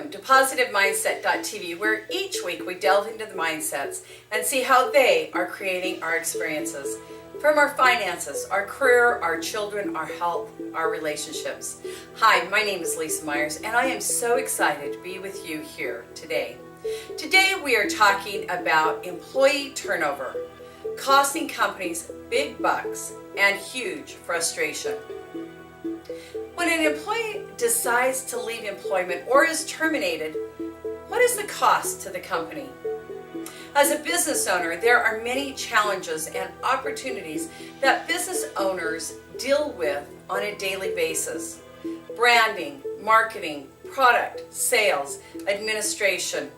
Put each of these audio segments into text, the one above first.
Welcome to PositiveMindset.tv, where each week we delve into the mindsets and see how they are creating our experiences. From our finances, our career, our children, our health, our relationships. Hi, my name is Leesa Myers, and I am so excited to be with you here today. Today we are talking about employee turnover, costing companies big bucks and huge frustration. When an employee decides to leave employment or is terminated, what is the cost to the company? As a business owner, there are many challenges and opportunities that business owners deal with on a daily basis. Branding, marketing, product, sales, administration.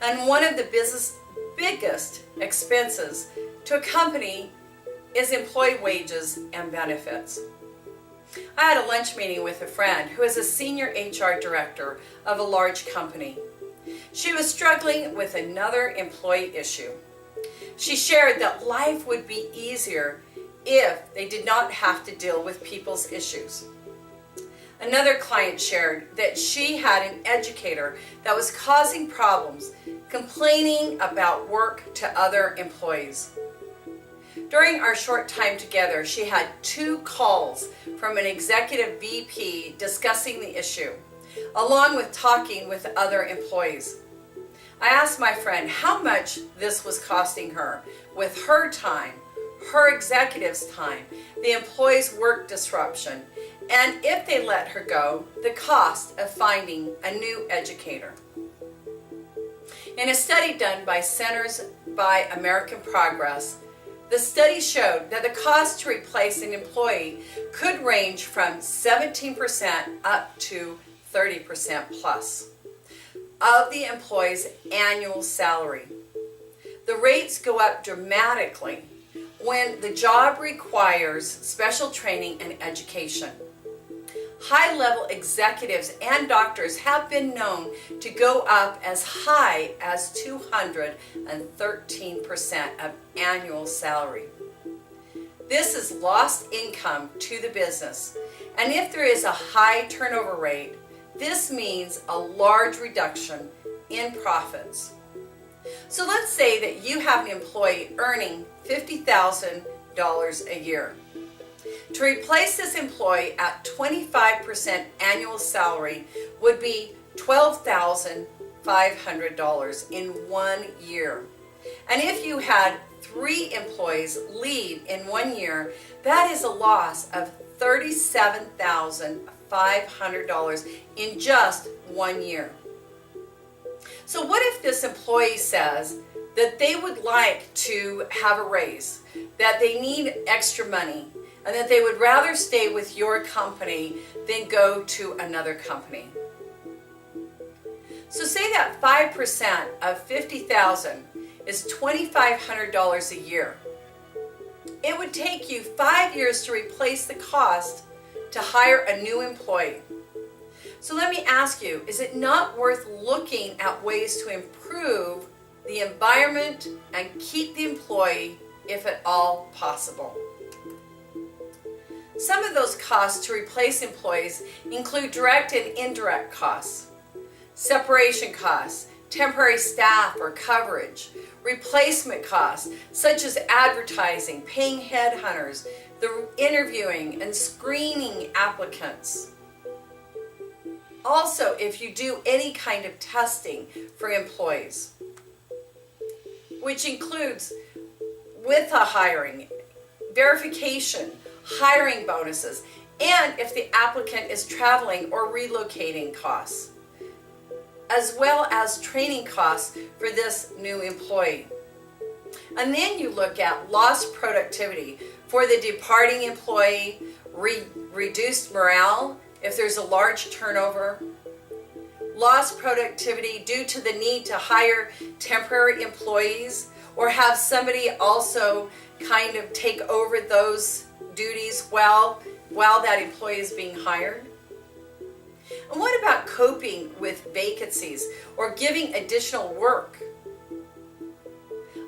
And one of the business' biggest expenses to a company is employee wages and benefits. I had a lunch meeting with a friend who is a senior HR director of a large company. She was struggling with another employee issue. She shared that life would be easier if they did not have to deal with people's issues. Another client shared that she had an educator that was causing problems, complaining about work to other employees. During our short time together, she had 2 calls from an executive VP discussing the issue, along with talking with other employees. I asked my friend how much this was costing her with her time, her executive's time, the employee's work disruption, and if they let her go, the cost of finding a new educator. In a study done by Centers by American Progress, the study showed that the cost to replace an employee could range from 17% up to 30% plus of the employee's annual salary. The rates go up dramatically when the job requires special training and education. High-level executives and doctors have been known to go up as high as 213% of annual salary. This is lost income to the business, and if there is a high turnover rate, this means a large reduction in profits. So let's say that you have an employee earning $50,000 a year. To replace this employee at 25% annual salary would be $12,500 in 1 year. And if you had 3 employees leave in 1 year, that is a loss of $37,500 in just 1 year. So what if this employee says that they would like to have a raise, that they need extra money, and that they would rather stay with your company than go to another company? So say that 5% of $50,000 is $2,500 a year. It would take you 5 years to replace the cost to hire a new employee. So let me ask you, is it not worth looking at ways to improve the environment and keep the employee if at all possible? Some of those costs to replace employees include direct and indirect costs, separation costs, temporary staff or coverage, replacement costs such as advertising, paying headhunters, the interviewing and screening applicants. Also, if you do any kind of testing for employees, which includes with a hiring, verification, hiring bonuses, and if the applicant is traveling or relocating costs, as well as training costs for this new employee. And then you look at lost productivity for the departing employee, reduced morale if there's a large turnover, lost productivity due to the need to hire temporary employees or have somebody also kind of take over those duties while that employee is being hired. And what about coping with vacancies or giving additional work?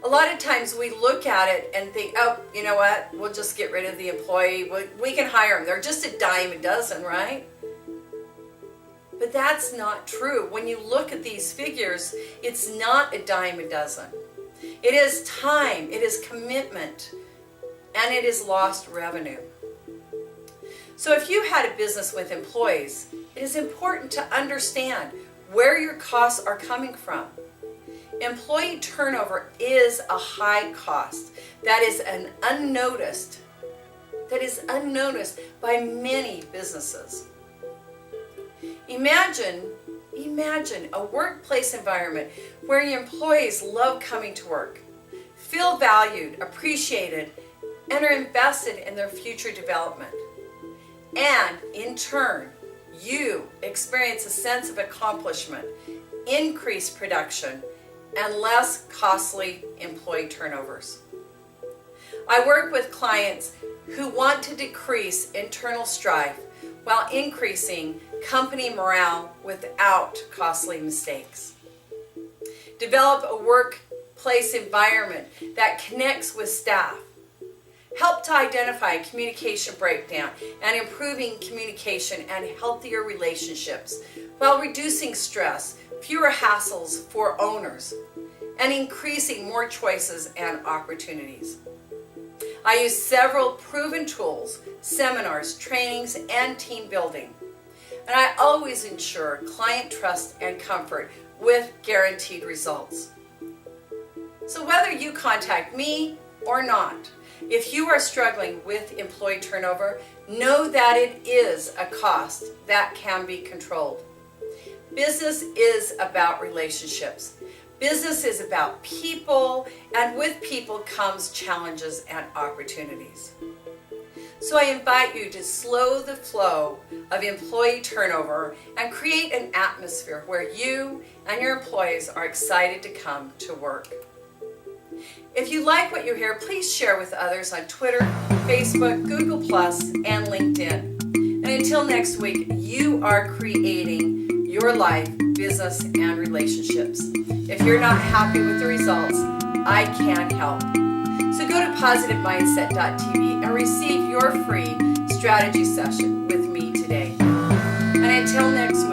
A lot of times we look at it and think, oh, you know what, we'll just get rid of the employee. We can hire them. They're just a dime a dozen, right? But that's not true. When you look at these figures, it's not a dime a dozen. It is time, it is commitment, and it is lost revenue. So if you had a business with employees, it is important to understand where your costs are coming from. Employee turnover is a high cost that is unnoticed by many businesses. Imagine a workplace environment where your employees love coming to work, feel valued, appreciated, and are invested in their future development. And in turn, you experience a sense of accomplishment, increased production, and less costly employee turnovers. I work with clients who want to decrease internal strife while increasing company morale without costly mistakes. Develop a workplace environment that connects with staff. Help to identify communication breakdown and improving communication and healthier relationships while reducing stress, fewer hassles for owners, and increasing more choices and opportunities. I use several proven tools, seminars, trainings, and team building. And I always ensure client trust and comfort with guaranteed results. So whether you contact me or not, if you are struggling with employee turnover, know that it is a cost that can be controlled. Business is about relationships. Business is about people, and with people comes challenges and opportunities. So I invite you to slow the flow of employee turnover and create an atmosphere where you and your employees are excited to come to work. If you like what you hear, please share with others on Twitter, Facebook, Google+, and LinkedIn. And until next week, you are creating your life, business, and relationships. If you're not happy with the results, I can't help. So go to positivemindset.tv and receive your free strategy session with me today. And until next week,